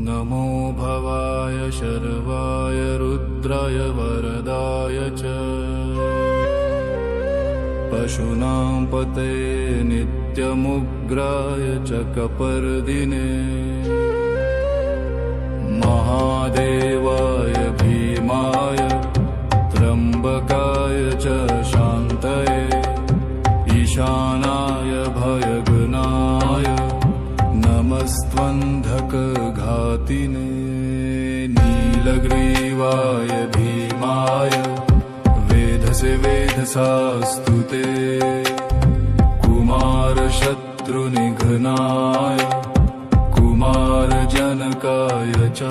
नमो भवाय शर्वाय रुद्राय वरदाय च पशूनां पते नित्यमुग्राय च कपर्दिने महादेवाय भीमाय त्र्यम्बकाय च शान्तये ईशानाय भयगुनाय नमस्त्वन्धकघातिने नीलग्रीवाय भीमाय वेधसे वेधसास्तु ते कुमारशत्रुनिघ्नाय कुमारजनकाय च